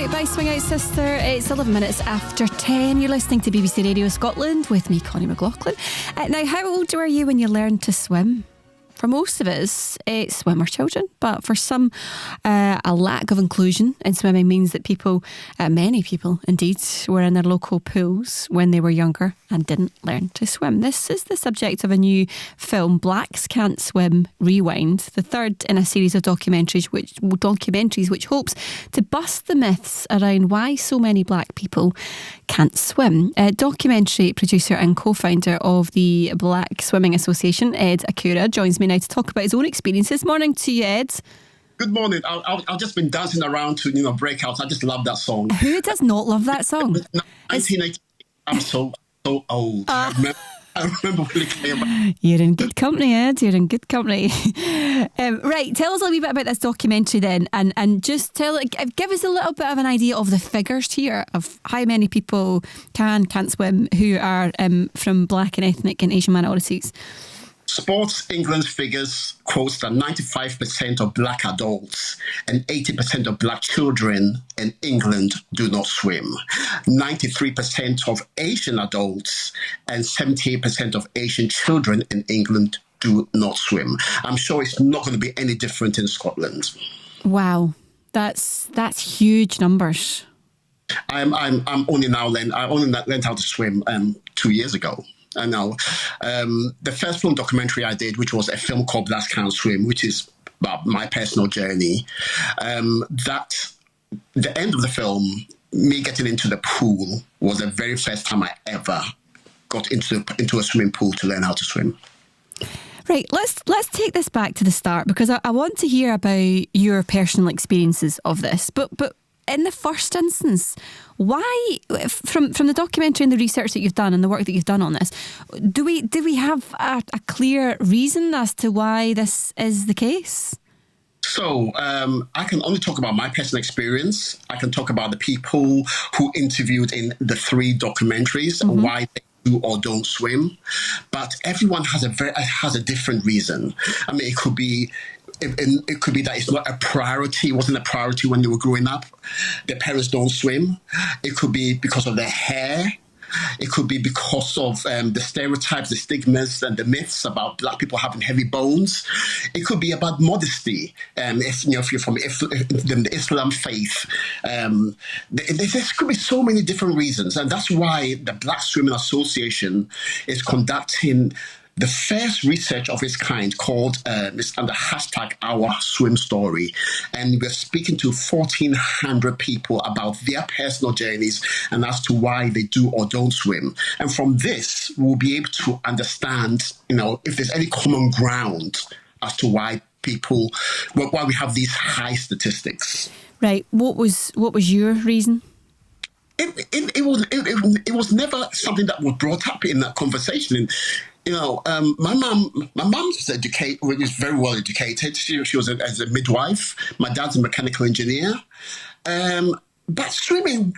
Out by Swing Out Sister. It's 11 minutes after 10. You're listening to BBC Radio Scotland with me, Connie McLaughlin. Now, how old were you when you learned to swim? For most of us, it's swimmer children, but for some, a lack of inclusion in swimming means that people, many people indeed, were in their local pools when they were younger and didn't learn to swim. This is the subject of a new film, Blacks Can't Swim Rewind, the third in a series of documentaries which hopes to bust the myths around why so many black people can't swim. Documentary producer and co-founder of the Black Swimming Association, Ed Accura, joins me now to talk about his own experiences. Morning to you, Ed. Good morning. I've just been dancing around to Breakouts. I just love that song. Who does not love that song? 1980. I'm so old. I remember when it came out. You're in good company, Ed. You're in good company. Right, tell us a wee bit about this documentary then, and just give us a little bit of an idea of the figures here of how many people can't swim who are from black and ethnic and Asian minorities. Sports England's figures quotes that 95% of black adults and 80% of black children in England do not swim. 93% of Asian adults and 78% of Asian children in England do not swim. I'm sure it's not going to be any different in Scotland. Wow, that's huge numbers. I only learned how to swim 2 years ago. I know. The first film documentary I did, which was a film called Blacks Can't Swim, which is about my personal journey, that the end of the film, me getting into the pool, was the very first time I ever got into a swimming pool to learn how to swim. Right, let's take this back to the start, because I want to hear about your personal experiences of this. But in the first instance, why, from the documentary and the research that you've done and the work that you've done on this, do we have a clear reason as to why this is the case? So I can only talk about my personal experience. I can talk about the people who interviewed in the 3 documentaries, why they do or don't swim. But everyone has a different reason. I mean, it could be that it's not a priority. It wasn't a priority when they were growing up. Their parents don't swim. It could be because of their hair. It could be because of the stereotypes, the stigmas, and the myths about black people having heavy bones. It could be about modesty. If you're from the Islam faith, there could be so many different reasons, and that's why the Black Swimming Association is conducting the first research of its kind called it's under hashtag Our Swim Story. And we're speaking to 1,400 people about their personal journeys and as to why they do or don't swim. And from this, we'll be able to understand, if there's any common ground as to why we have these high statistics. Right. What was your reason? It was never something that was brought up in that conversation. My mum was very well educated. She was as a midwife. My dad's a mechanical engineer. But swimming,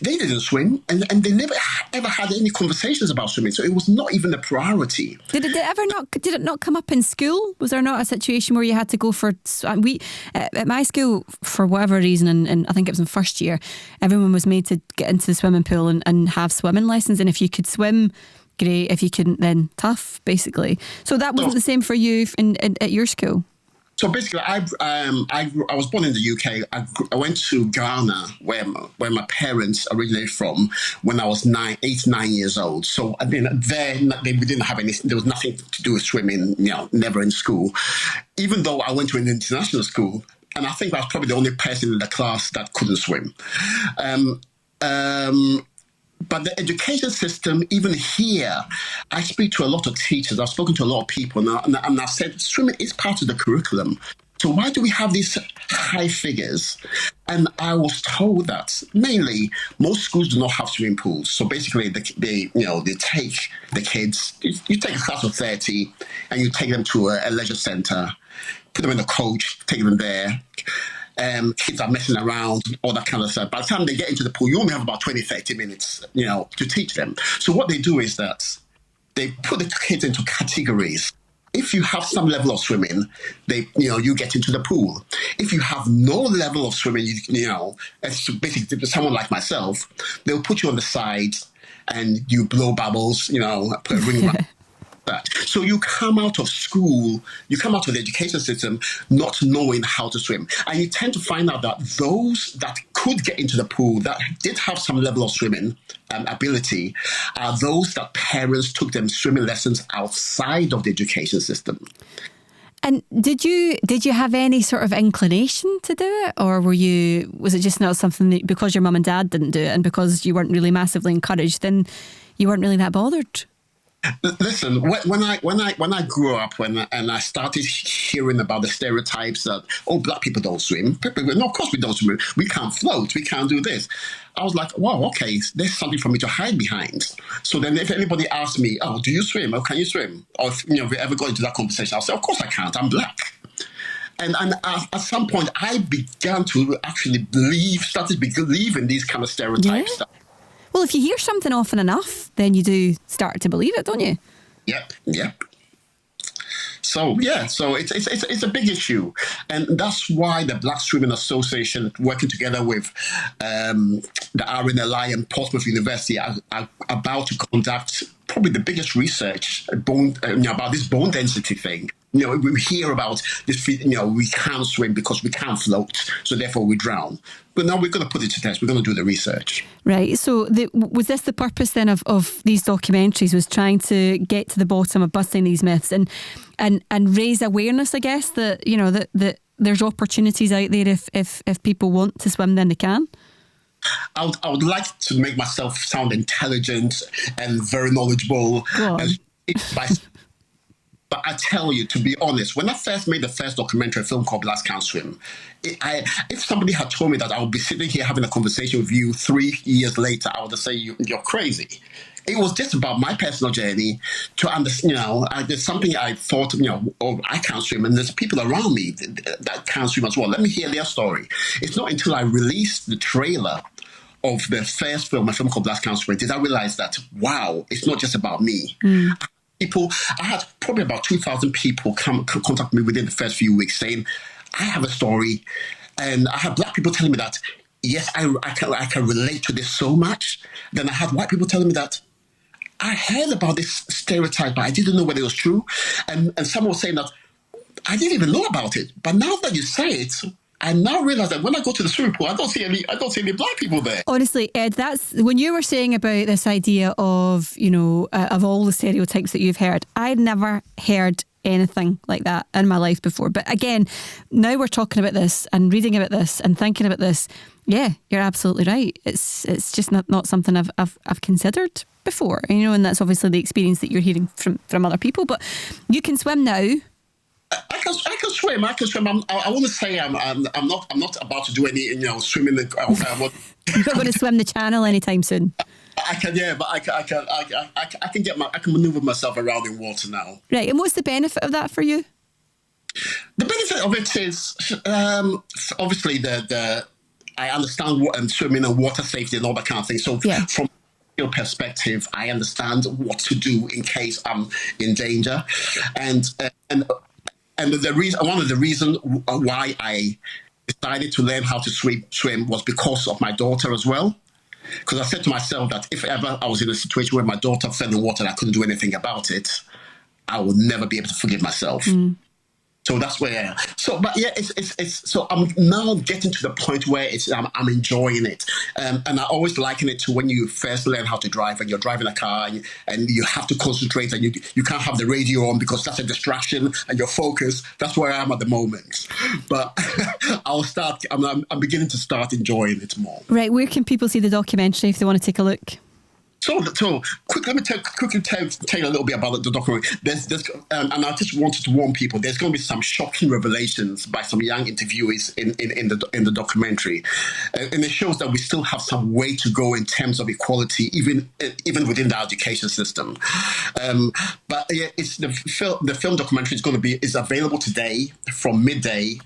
they didn't swim, and they never ever had any conversations about swimming. So it was not even a priority. Did it not come up in school? Was there not a situation where you had to go for? At my school, for whatever reason, and I think it was in first year, everyone was made to get into the swimming pool and have swimming lessons. And if you could swim, great. If you couldn't, then tough, basically. So that wasn't the same for you at your school? So basically, I was born in the UK. I went to Ghana, where my parents originated from, when I was 9 years old. So I mean, we didn't have any. There was nothing to do with swimming. Never in school. Even though I went to an international school, and I think I was probably the only person in the class that couldn't swim. But the education system, even here, I speak to a lot of teachers. I've spoken to a lot of people, and I've said swimming is part of the curriculum. So why do we have these high figures? And I was told that mainly most schools do not have swimming pools. So basically, they take the kids. You take a class of 30, and you take them to a leisure centre, put them in a coach, take them there. Kids are messing around, all that kind of stuff. By the time they get into the pool, you only have about 20, 30 minutes, to teach them. So what they do is that they put the kids into categories. if you have some level of swimming, you get into the pool. If you have no level of swimming, it's basically someone like myself, they'll put you on the side and you blow bubbles, put a ring around that. So you come out of school, you come out of the education system not knowing how to swim. And you tend to find out that those that could get into the pool, that did have some level of swimming ability, are those that parents took them swimming lessons outside of the education system. And did you have any sort of inclination to do it, or was it just not something that, because your mum and dad didn't do it and because you weren't really massively encouraged, then you weren't really that bothered? Listen, when I grew up and I started hearing about the stereotypes that, black people don't swim. No, of course we don't swim. We can't float. We can't do this. I was like, wow, okay, there's something for me to hide behind. So then if anybody asks me, do you swim? Or can you swim? Or if we ever go into that conversation, I'll say, of course I can't. I'm black. And at some point, I began to actually started to believe in these kind of stereotypes. Yeah. Well, if you hear something often enough, then you do start to believe it, don't you? Yep. So it's a big issue, and that's why the Black Swimming Association, working together with the RNLI and Portsmouth University, are about to conduct probably the biggest research about this bone density thing. We hear about this, we can't swim because we can't float, so therefore we drown. But now we're going to put it to test. We're going to do the research. Right. So was this the purpose then of these documentaries, was trying to get to the bottom of busting these myths and raise awareness, I guess, that, that there's opportunities out there if people want to swim, then they can? I would like to make myself sound intelligent and very knowledgeable. Go on. But I tell you, to be honest, when I first made the first documentary film called Blacks Can't Swim, if somebody had told me that I would be sitting here having a conversation with you 3 years later, I would say you're crazy. It was just about my personal journey to understand, there's something I thought, I can't swim, and there's people around me that can't swim as well. Let me hear their story. It's not until I released the trailer of the first film, a film called Blacks Can't Swim, did I realize that, wow, it's not just about me. I had probably about 2,000 people contact me within the first few weeks saying, I have a story. And I had black people telling me that, yes, I can relate to this so much. Then I had white people telling me that I heard about this stereotype, but I didn't know whether it was true. And someone was saying that I didn't even know about it. But now that you say it, I now realize that when I go to the swimming pool, I don't see any black people there. Honestly, Ed, that's when you were saying about this idea of, of all the stereotypes that you've heard. I'd never heard anything like that in my life before. But again, now we're talking about this and reading about this and thinking about this. Yeah, you're absolutely right. It's just not something I've considered before, and that's obviously the experience that you're hearing from other people. But you can swim now. I can swim. I want to say I'm not about to do any swimming. You're not going to swim the channel anytime soon. I can, but I can maneuver myself around in water now. Right, and what's the benefit of that for you? The benefit of it is obviously I understand swimming and water safety and all that kind of thing. So from your perspective, I understand what to do in case I'm in danger, and one of the reasons why I decided to learn how to swim was because of my daughter as well. Because I said to myself that if ever I was in a situation where my daughter fell in water and I couldn't do anything about it, I would never be able to forgive myself. So that's where. So I'm now getting to the point where I'm enjoying it, and I always liken it to when you first learn how to drive and you're driving a car and you have to concentrate and you can't have the radio on because that's a distraction and your focus. That's where I am at the moment. But I'll start. I'm beginning to start enjoying it more. Right. Where can people see the documentary if they want to take a look? So let me quickly tell you a little bit about the documentary. And I just wanted to warn people. There's going to be some shocking revelations by some young interviewees in the documentary, and it shows that we still have some way to go in terms of equality, even within the education system. But it's the film documentary is available today from midday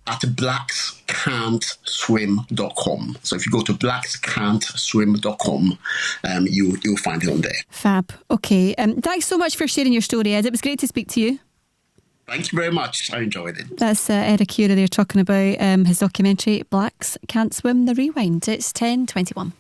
at blackscan'tswim.com. So if you go to blackscan'tswim.com, you'll find it on there. Fab. Okay. Thanks so much for sharing your story, Ed. It was great to speak to you. Thank you very much. I enjoyed it. That's Ed Accura there talking about his documentary, Blacks Can't Swim, The Rewind. It's 10:21.